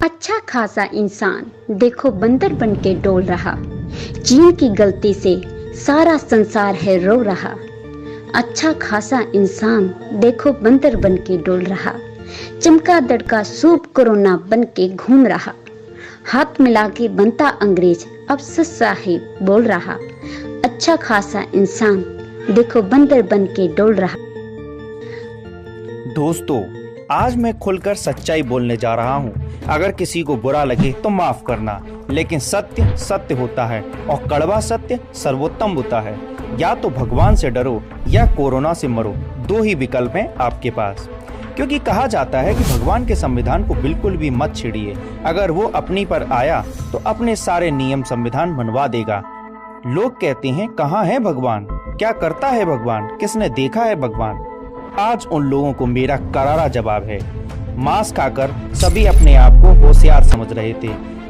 अच्छा खासा इंसान देखो बंदर बन के डोल रहा। चीन की गलती से सारा संसार है रो रहा। अच्छा खासा इंसान देखो बंदर बन के डोल रहा। चमका दड़का सूप कोरोना बन के घूम रहा। हाथ मिला के बनता अंग्रेज अब सच साहिब बोल रहा। अच्छा खासा इंसान देखो बंदर बन के डोल रहा। दोस्तों, आज मैं खुलकर सच्चाई बोलने जा रहा हूँ। अगर किसी को बुरा लगे तो माफ करना, लेकिन सत्य सत्य होता है और कड़वा सत्य सर्वोत्तम होता है। या तो भगवान से डरो या कोरोना से मरो, दो ही विकल्प हैं आपके पास। क्योंकि कहा जाता है कि भगवान के संविधान को बिल्कुल भी मत छेड़िए। अगर वो अपनी पर आया तो अपने सारे नियम संविधान बनवा देगा। लोग कहते हैं कहाँ है भगवान, क्या करता है भगवान, किसने देखा है भगवान। आज उन लोगों को मेरा करारा जवाब है। मांस खाकर सभी अपने आप को होशियार समझ रहे थे।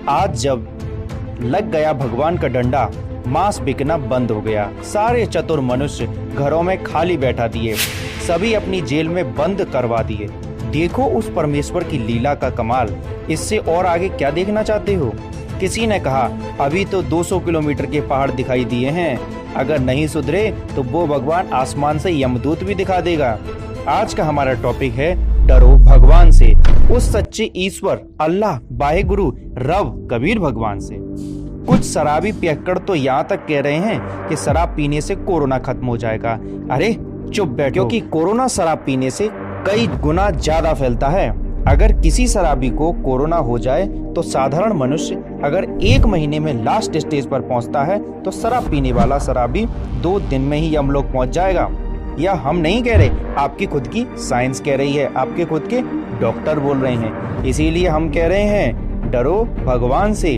आज जब लग गया भगवान का डंडा, मांस बिकना बंद हो गया। सारे चतुर मनुष्य घरों में खाली बैठा दिए, सभी अपनी जेल में बंद करवा दिए। देखो उस परमेश्वर की लीला का कमाल। इससे और आगे क्या देखना चाहते हो? किसी ने कहा अभी तो 200 किलोमीटर के पहाड़ दिखाई दिए हैं, अगर नहीं सुधरे तो वो भगवान आसमान से यमदूत भी दिखा देगा। आज का हमारा टॉपिक है डरो भगवान से, उस सच्चे ईश्वर अल्लाह वाहेगुरु रब कबीर भगवान से। कुछ शराबी पियक्कड़ तो यहाँ तक कह रहे हैं कि शराब पीने से कोरोना खत्म हो जाएगा। अरे चुप बैठो, क्योंकि कोरोना शराब पीने से कई गुना ज्यादा फैलता है। अगर किसी शराबी को कोरोना हो जाए तो साधारण मनुष्य अगर 1 महीने में लास्ट स्टेज पर पहुंचता है तो शराब पीने वाला शराबी 2 दिन में ही यमलोक पहुंच जाएगा। या हम नहीं कह रहे, आपकी खुद की साइंस कह रही है, आपके खुद के डॉक्टर बोल रहे हैं। इसीलिए हम कह रहे हैं डरो भगवान से।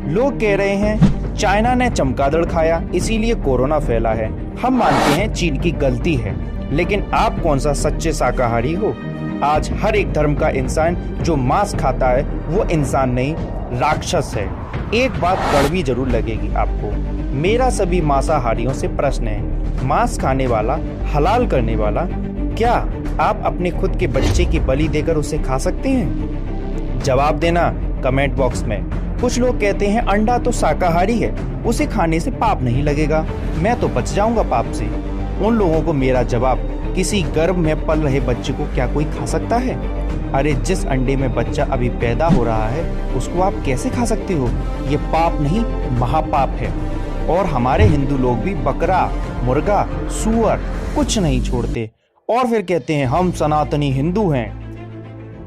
लोग कह रहे हैं चाइना ने चमगादड़ खाया इसीलिए कोरोना फैला है। हम मानते हैं चीन की गलती है, लेकिन आप कौन सा सच्चे शाकाहारी हो? आज हर एक धर्म का इंसान जो मांस खाता है वो इंसान नहीं, राक्षस है। एक बात कड़वी जरूर लगेगी आपको। मेरा सभी मांसाहारियों से प्रश्न है, मांस खाने वाला, हलाल करने वाला, क्या आप अपने खुद के बच्चे की बलि देकर उसे खा सकते हैं? जवाब देना कमेंट बॉक्स में। कुछ लोग कहते हैं अंडा तो शाकाहारी है, उसे खाने से पाप नहीं लगेगा, मैं तो बच जाऊंगा पाप से। उन लोगों को मेरा जवाब, किसी गर्भ में पल रहे बच्चे को क्या कोई खा सकता है? अरे जिस अंडे में बच्चा अभी पैदा हो रहा है उसको आप कैसे खा सकते हो? ये पाप नहीं महापाप है। और हमारे हिंदू लोग भी बकरा, मुर्गा, सूअर कुछ नहीं छोड़ते और फिर कहते हैं हम सनातनी हिंदू हैं।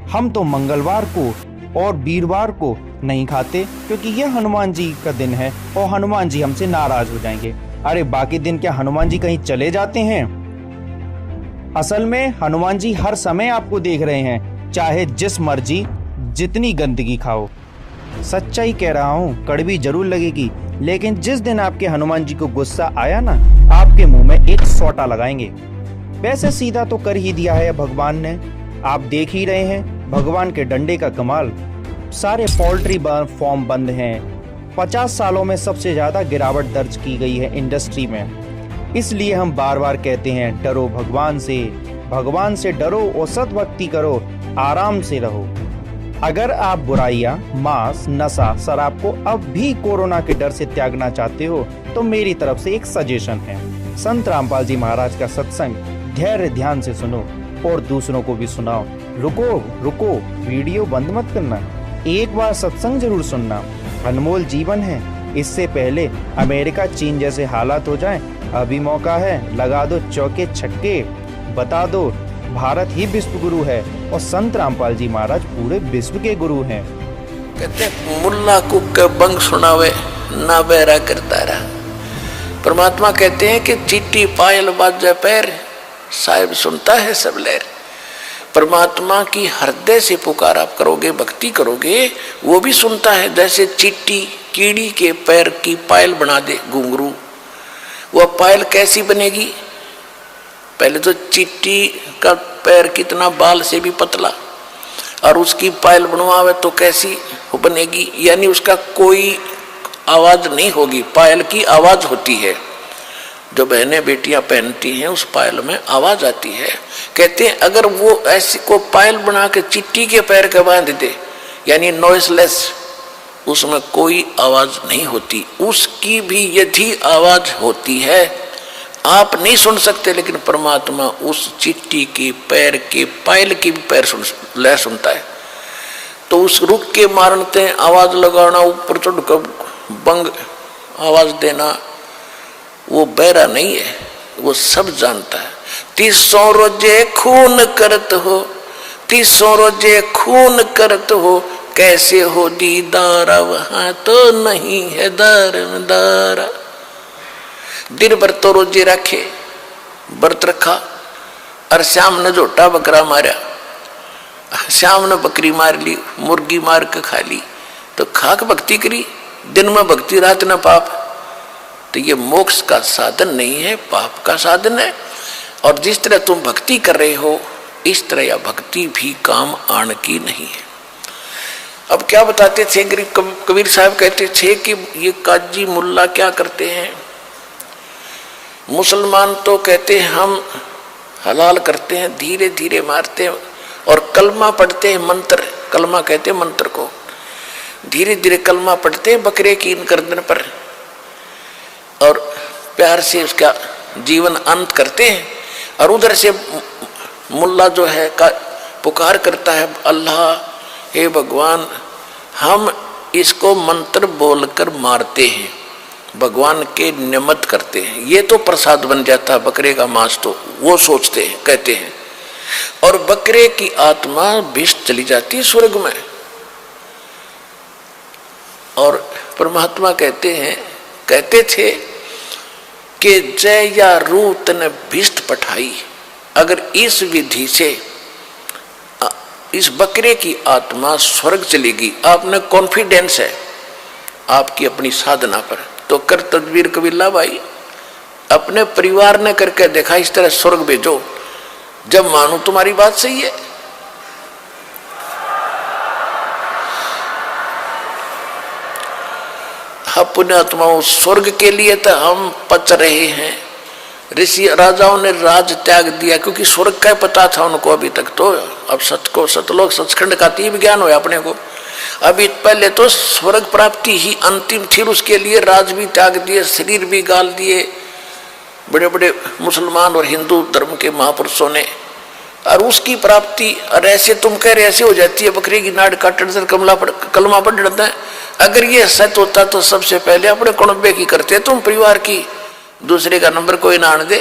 हम तो मंगलवार को और वीरवार को नहीं खाते क्योंकि यह हनुमान जी का दिन है और हनुमान जी हमसे नाराज हो जाएंगे। अरे बाकी दिन क्या हनुमान जी कहीं चले जाते हैं? असल में हनुमान जी हर समय आपको देख रहे हैं, चाहे जिस मर्जी जितनी गंदगी खाओ। सच्चाई कह रहा हूँ, कड़वी जरूर लगेगी, लेकिन जिस दिन आपके हनुमान जी को गुस्सा आया ना, आपके मुंह में एक सोटा लगाएंगे। वैसे सीधा तो कर ही दिया है भगवान ने, आप देख ही रहे हैं भगवान के डंडे का कमाल। सारे पोल्ट्री फार्म बंद हैं। 50 सालों में सबसे ज्यादा गिरावट दर्ज की गई है इंडस्ट्री में। इसलिए हम बार बार कहते हैं डरो भगवान से डरो और सद्भक्ति करो, आराम से रहो। अगर आप बुराइयां, मांस, नशा, शराब को अब भी कोरोना के डर से त्यागना चाहते हो तो मेरी तरफ से एक सजेशन है। संत रामपाल जी महाराज का सत्संग धैर्य ध्यान से सुनो और दूसरों को भी सुनाओ। रुको, वीडियो बंद मत करना, एक बार सत्संग जरूर सुनना। अनमोल जीवन है। इससे पहले अमेरिका चीन जैसे हालात हो जाएं, अभी मौका है, लगा दो चौके छक्के, बता दो भारत ही विश्व गुरु है और संत रामपाल जी महाराज पूरे विश्व के गुरु हैं। कहते मुल्ला कुक के बंग सुनावे ना बेरा करता रहा। परमात्मा कहते हैं कि चिट्टी पायल बाजे पैर, साहिब सुनता है सब लहर। परमात्मा की हृदय से पुकार आप करोगे, भक्ति करोगे, वो भी सुनता है। जैसे चिट्टी कीड़ी के पैर की पायल बना दे घुंघरू, वह पायल कैसी बनेगी? पहले तो चिट्टी का पैर कितना बाल से भी पतला, और उसकी पायल बनवावे तो कैसी बनेगी? यानी उसका कोई आवाज नहीं होगी, पायल की आवाज होती है। जो बहनें बेटियां पहनती हैं उस पायल में आवाज आती है। कहते हैं अगर वो ऐसी को पायल बना के चिट्टी के पैर के बांध दे यानी नॉइसलेस, उसमें कोई आवाज नहीं होती। उसकी भी यदि आवाज होती है आप नहीं सुन सकते, लेकिन परमात्मा उस चींटी की पैर के पायल की भी पैर लय सुनता है। तो उस रुक के मारते आवाज लगाना, ऊपर चढ़कर बंग आवाज देना, वो बहरा नहीं है, वो सब जानता है। 300 रोजे खून करत हो, 300 रोजे खून करत हो, कैसे हो दीदारा, वहां तो नहीं है दारा। दिन भर तो रोजे रखे, व्रत रखा, और शाम ने झोटा बकरा मारा, शाम ने बकरी मार ली, मुर्गी मार के खा ली, तो खाक भक्ति करी, दिन में भक्ति रात न पाप। तो ये मोक्ष का साधन नहीं है, पाप का साधन है। और जिस तरह तुम भक्ति कर रहे हो, इस तरह यह भक्ति भी काम आने की नहीं है। अब क्या बताते थे कबीर साहब, कहते थे कि ये काजी मुल्ला क्या करते हैं, मुसलमान तो कहते हैं हम हलाल करते हैं, धीरे धीरे मारते हैं, और कलमा पढ़ते हैं, मंत्र, कलमा कहते हैं मंत्र को, धीरे धीरे कलमा पढ़ते हैं बकरे की इन गर्दन पर, और प्यार से उसका जीवन अंत करते हैं। और उधर से मुल्ला जो है का पुकार करता है, अल्लाह, हे भगवान, हम इसको मंत्र बोलकर मारते हैं, भगवान के निमित्त करते हैं, ये तो प्रसाद बन जाता है बकरे का मांस, तो वो सोचते हैं, कहते हैं। और बकरे की आत्मा विष चली जाती है स्वर्ग में। और परमात्मा कहते हैं, कहते थे कि जय या रूत ने भिष्ट पठाई, अगर इस विधि से इस बकरे की आत्मा स्वर्ग चलेगी, आपने कॉन्फिडेंस है आपकी अपनी साधना पर, तो कर तदबीर कबीला भाई, अपने परिवार ने करके देखा, इस तरह स्वर्ग भेजो, जब मानो तुम्हारी बात सही है। पुण्य आत्माओं, स्वर्ग के लिए तो हम पच रहे हैं। ऋषि राजाओं ने राज त्याग दिया क्योंकि स्वर्ग का पता था उनको अभी तक, तो अब सतलोक सचखंड का तीव्र ज्ञान हुआ अपने को। अभी पहले तो स्वर्ग प्राप्ति ही अंतिम थी, उसके लिए राज भी त्याग दिए, शरीर भी गाल दिए बड़े बड़े मुसलमान और हिंदू धर्म के महापुरुषों ने, और उसकी प्राप्ति। और ऐसे तुम कह रहे ऐसे हो जाती है, बकरी की नाड़ काटने कलमा पढ़ डरता है। अगर ये सत्य होता तो सबसे पहले अपने कुणबे की करते तुम, परिवार की, दूसरे का नंबर कोई ना आने दे।